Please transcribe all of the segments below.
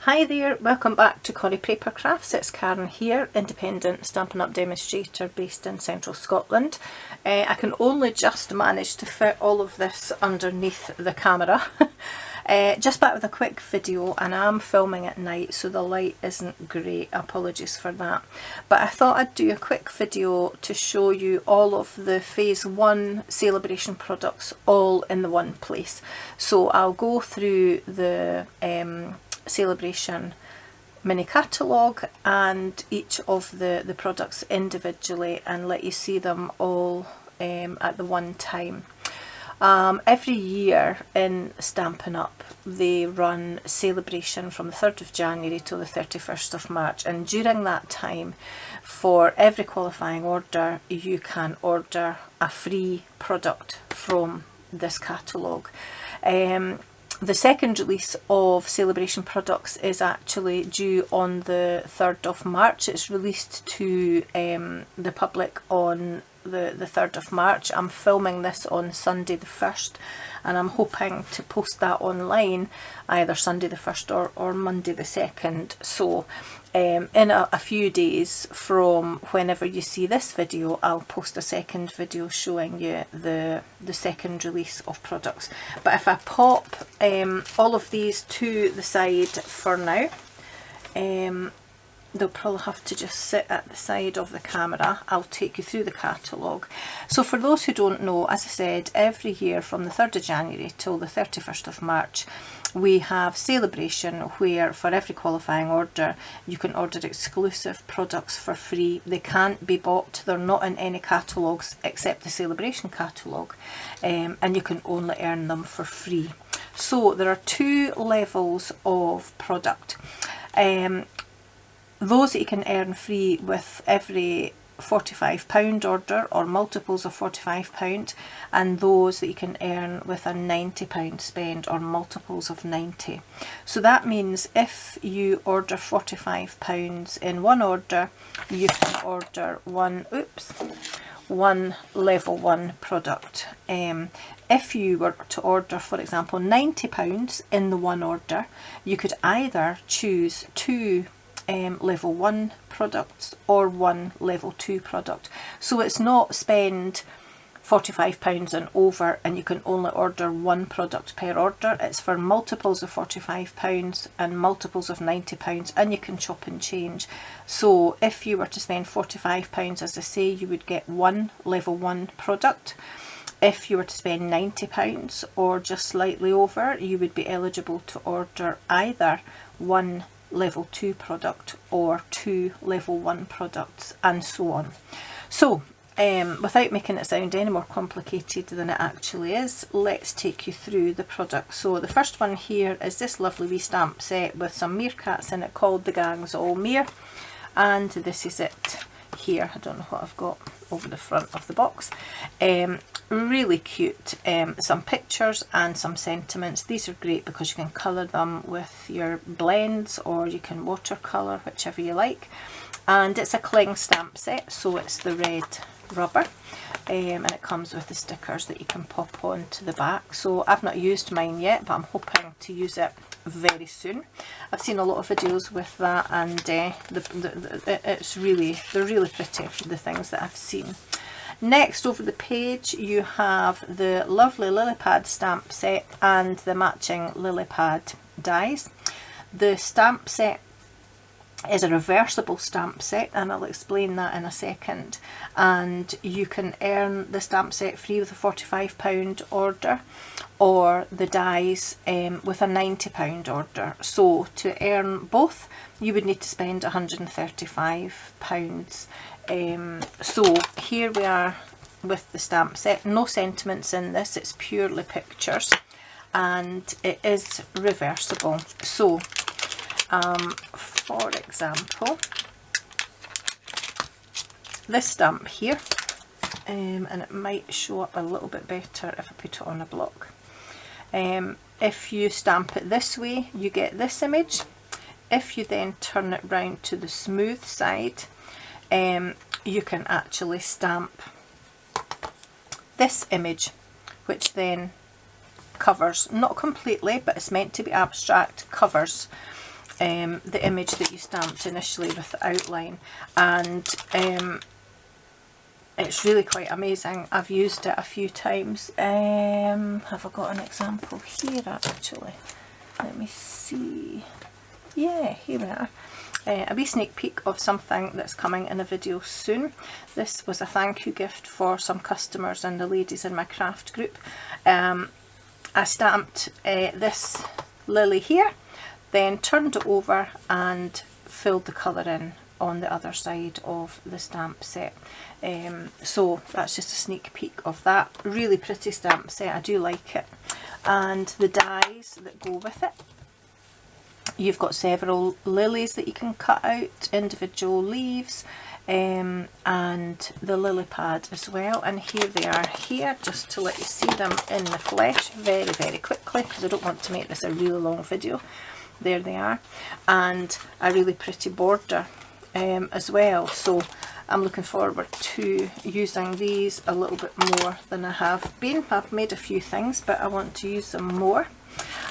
Hi there, welcome back to Corrie Papercrafts. It's Karen here, independent Stampin' Up demonstrator based in central Scotland. I can only just manage to fit all of this underneath the camera. Just back with a quick video, and I'm filming at night so the light isn't great, apologies for that. But I thought I'd do a quick video to show you all of the phase 1 celebration products all in the one place. So I'll go through the celebration mini catalogue and each of the products individually and let you see them all at the one time. Every year in Stampin' Up they run celebration from the 3rd of January till the 31st of March, and during that time for every qualifying order you can order a free product from this catalogue. The second release of celebration products is actually due on the 3rd of March. It's released to the public on the 3rd of March. I'm filming this on Sunday the 1st and I'm hoping to post that online either Sunday the 1st or Monday the 2nd. So in a few days from whenever you see this video, I'll post a second video showing you the second release of products. But if I pop all of these to the side for now, they'll probably have to just sit at the side of the camera. I'll take you through the catalogue. So for those who don't know, as I said, every year from the 3rd of January till the 31st of March we have celebration where for every qualifying order you can order exclusive products for free. They can't be bought, they're not in any catalogues except the celebration catalogue, and you can only earn them for free. So there are two levels of product. Those that you can earn free with every £45 order or multiples of £45, and those that you can earn with a £90 spend or multiples of 90. So that means if you order £45 in one order, you can order one level 1 product. If you were to order, for example, £90 in the one order, you could either choose two level 1 products or one level 2 product. So it's not spend £45 and over and you can only order one product per order. It's for multiples of £45 and multiples of £90, and you can chop and change. So if you were to spend £45, as I say, you would get one level 1 product. If you were to spend £90 or just slightly over, you would be eligible to order either one level 2 product or two level 1 products, and so on. So without making it sound any more complicated than it actually is, let's take you through the products. So the first one here is this lovely wee stamp set with some meerkats in it called The Gang's All Meer, and this is it here. I don't know what I've got over the front of the box. Really cute. Some pictures and some sentiments. These are great because you can colour them with your blends or you can watercolour, whichever you like. And it's a cling stamp set, so it's the red rubber, and it comes with the stickers that you can pop onto the back. So I've not used mine yet, but I'm hoping to use it very soon. I've seen a lot of videos with that, and they're really pretty, the things that I've seen. Next over the page you have the lovely lily pad stamp set and the matching lily pad dies. The stamp set is a reversible stamp set, and I'll explain that in a second, and you can earn the stamp set free with a £45 order or the dies with a £90 order. So to earn both you would need to spend £135. So here we are with the stamp set. No sentiments in this, it's purely pictures, and it is reversible. So for example, this stamp here, and it might show up a little bit better if I put it on a block. If you stamp it this way you get this image. If you then turn it round to the smooth side, you can actually stamp this image, which then covers, not completely, but it's meant to be abstract, covers the image that you stamped initially with the outline, and it's really quite amazing. I've used it a few times. Have I got an example here actually? Let me see. Yeah, here we are. A wee sneak peek of something that's coming in a video soon. This was a thank you gift for some customers and the ladies in my craft group. I stamped this lily here, then turned it over and filled the colour in on the other side of the stamp set. So that's just a sneak peek of that. Really pretty stamp set, I do like it. And the dies that go with it, you've got several lilies that you can cut out, individual leaves, and the lily pad as well. And here they are here, just to let you see them in the flesh very, very quickly, because I don't want to make this a really long video. There they are, and a really pretty border as well. So I'm looking forward to using these a little bit more than I have been. I've made a few things, but I want to use them more.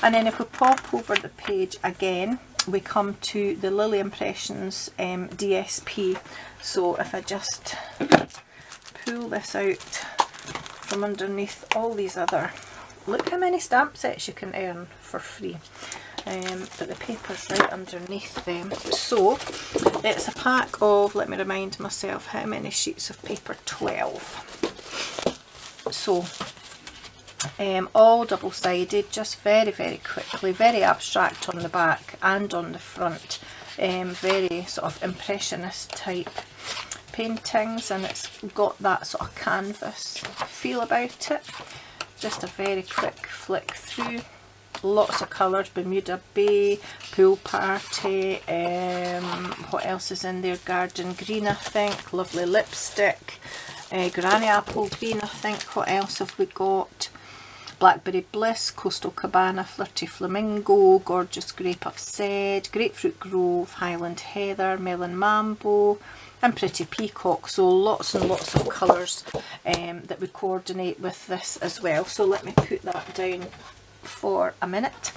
And then if we pop over the page again, we come to the Lily Impressions DSP. So if I just pull this out from underneath all these other, look how many stamp sets you can earn for free. But the paper's right underneath them. So it's a pack of, let me remind myself, how many sheets of paper? 12. So all double-sided, just very, very quickly, very abstract on the back and on the front, very sort of impressionist type paintings, and it's got that sort of canvas feel about it. Just a very quick flick through. Lots of colours, Bermuda Bay, Pool Party, what else is in there, Garden Green I think, lovely lipstick, Granny Apple Green I think, what else have we got, Blackberry Bliss, Coastal Cabana, Flirty Flamingo, Gorgeous Grape I've said, Grapefruit Grove, Highland Heather, Melon Mambo, and Pretty Peacock. So lots and lots of colours that would coordinate with this as well. So let me put that down for a minute,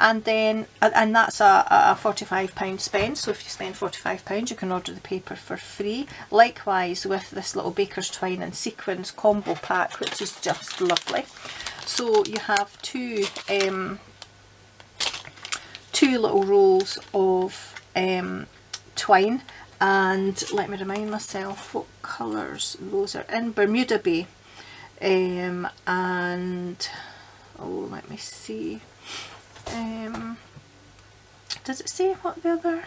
and then that's a £45 spend. So if you spend £45 you can order the paper for free. Likewise with this little Baker's Twine and Sequins combo pack, which is just lovely. So you have two little rolls of twine, and let me remind myself what colours those are in. Bermuda Bay, and oh, let me see, does it say what the other?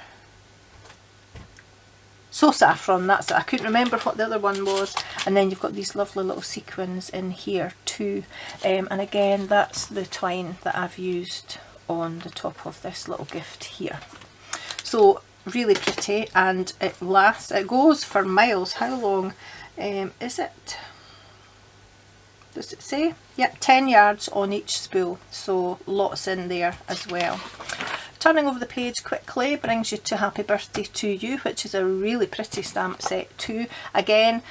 So Saffron, that's it. I couldn't remember what the other one was. And then you've got these lovely little sequins in here too, and again that's the twine that I've used on the top of this little gift here. So really pretty, and it lasts, it goes for miles. How long is it? Does it say? Yep, 10 yards on each spool, so lots in there as well. Turning over the page quickly brings you to Happy Birthday to You, which is a really pretty stamp set too. Again,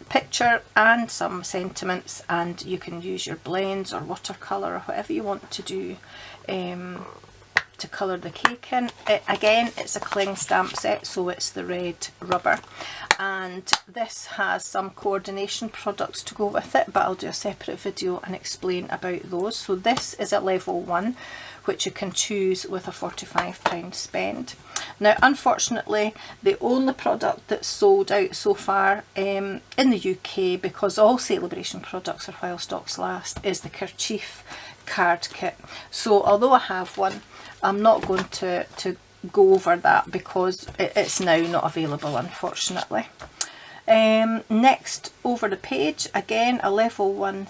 picture and some sentiments, and you can use your blends or watercolour or whatever you want to do to colour the cake in. Again, it's a cling stamp set, so it's the red rubber, and this has some coordination products to go with it, but I'll do a separate video and explain about those. So this is at level 1, which you can choose with a £45 spend. Now unfortunately the only product that's sold out so far in the UK, because all Celebration products are while stocks last, is the kerchief card kit. So although I have one, I'm not going to go over that because it's now not available, unfortunately. Next over the page, again a level 1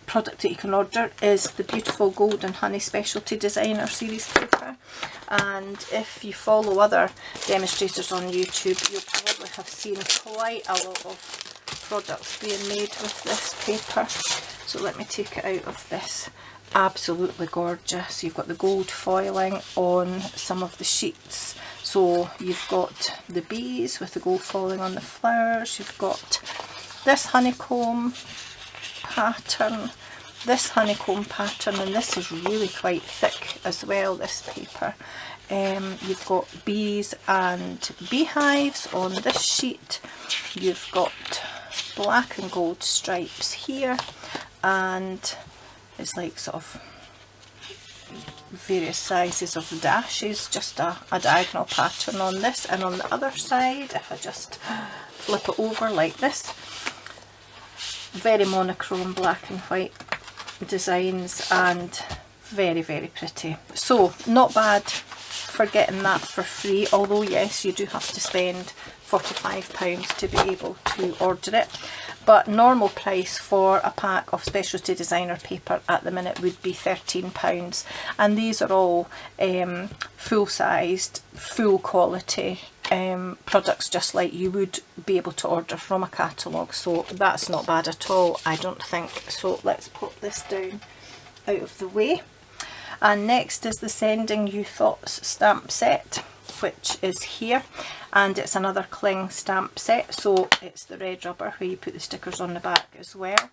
product that you can order is the beautiful Golden Honey Specialty Designer series paper, and if you follow other demonstrators on YouTube you'll probably have seen quite a lot of products being made with this paper. So let me take it out of this. Absolutely gorgeous. You've got the gold foiling on some of the sheets, so you've got the bees with the gold foiling on the flowers, you've got this honeycomb pattern, this honeycomb pattern, and this is really quite thick as well, this paper. You've got bees and beehives on this sheet. You've got black and gold stripes here, and it's like sort of various sizes of dashes, just a diagonal pattern on this. And on the other side, if I just flip it over like this, very monochrome black and white designs, and very, very pretty. So not bad for getting that for free, although yes, you do have to spend £45 to be able to order it. But normal price for a pack of specialty designer paper at the minute would be £13, and these are all full-sized, full quality products, just like you would be able to order from a catalogue. So that's not bad at all, I don't think. So let's put this down out of the way. And next is the Sending You Thoughts stamp set, which is here, and it's another cling stamp set. So it's the red rubber where you put the stickers on the back as well.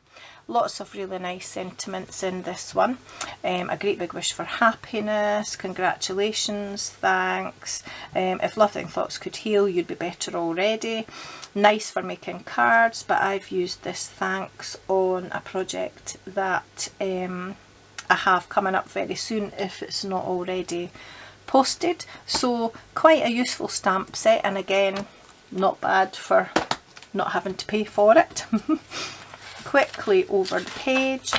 Lots of really nice sentiments in this one. A great big wish for happiness, congratulations, thanks, if loving thoughts could heal, you'd be better already. Nice for making cards, but I've used this thanks on a project that I have coming up very soon, if it's not already posted. So quite a useful stamp set, and again, not bad for not having to pay for it. Quickly over the page,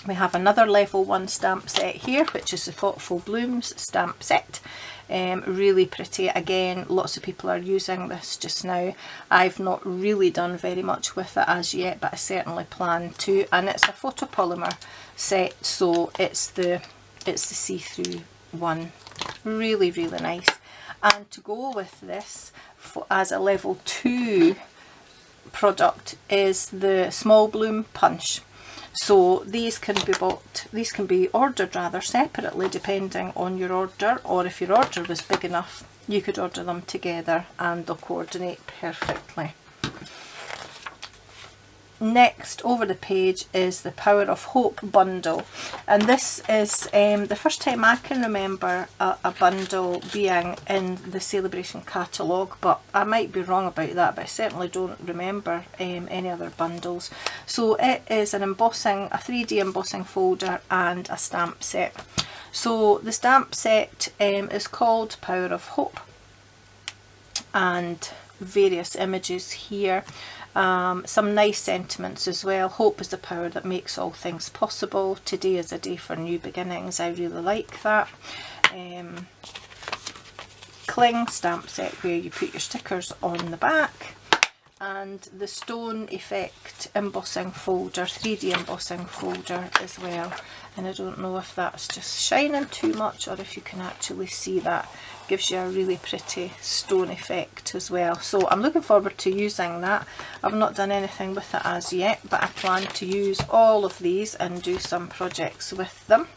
we have another level 1 stamp set here, which is the Thoughtful Blooms stamp set. Really pretty. Again, lots of people are using this just now. I've not really done very much with it as yet, but I certainly plan to. And it's a photopolymer set, so it's the see-through one. Really, really nice. And to go with this as a level 2 product is the Small Bloom Punch. So these can be ordered rather separately depending on your order, or if your order was big enough you could order them together and they'll coordinate perfectly. Next over the page is the Power of Hope bundle, and this is the first time I can remember a bundle being in the Celebration catalogue, but I might be wrong about that, but I certainly don't remember any other bundles. So it is an embossing, a 3D embossing folder and a stamp set. So the stamp set is called Power of Hope, and various images here. Some nice sentiments as well. Hope is the power that makes all things possible. Today is a day for new beginnings. I really like that. Cling stamp set where you put your stickers on the back, and the Stone Effect embossing folder, 3D embossing folder as well. And I don't know if that's just shining too much or if you can actually see that. Gives you a really pretty stone effect as well. So I'm looking forward to using that. I've not done anything with it as yet, but I plan to use all of these and do some projects with them.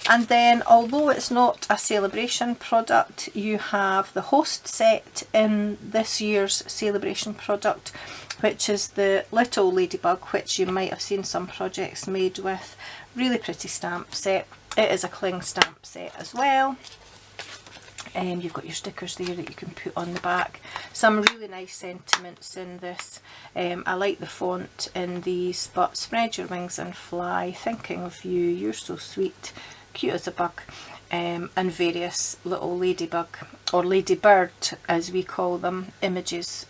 And then, although it's not a Celebration product, you have the Host set in this year's Celebration product, which is the Little Ladybug, which you might have seen some projects made with. Really pretty stamp set. It is a cling stamp set as well. You've got your stickers there that you can put on the back. Some really nice sentiments in this. I like the font in these, but spread your wings and fly, thinking of you, you're so sweet, cute as a bug, and various little ladybug, or ladybird as we call them, images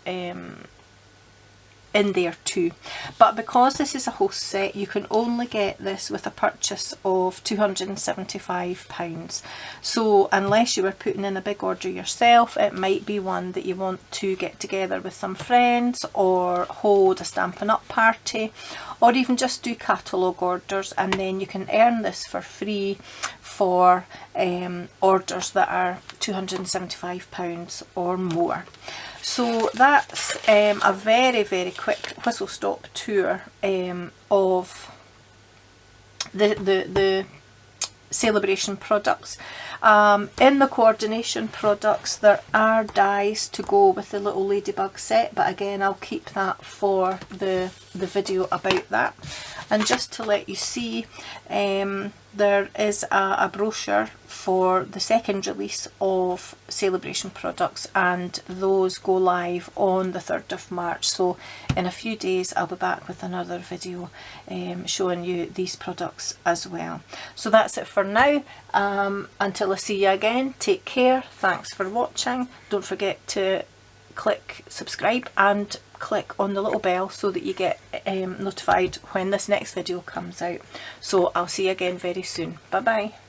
in there too. But because this is a host set, you can only get this with a purchase of £275. So unless you were putting in a big order yourself, it might be one that you want to get together with some friends, or hold a Stampin' Up party, or even just do catalogue orders, and then you can earn this for free for orders that are £275 or more. So that's a very, very quick whistle-stop tour of the Celebration products. In the coordination products there are dies to go with the little ladybug set, but again I'll keep that for the video about that. And just to let you see, there is a brochure for the second release of Celebration products, and those go live on the 3rd of March. So in a few days I'll be back with another video showing you these products as well. So that's it for now. Until I see you again, take care, thanks for watching. Don't forget to click subscribe and click on the little bell so that you get notified when this next video comes out. So I'll see you again very soon. Bye bye.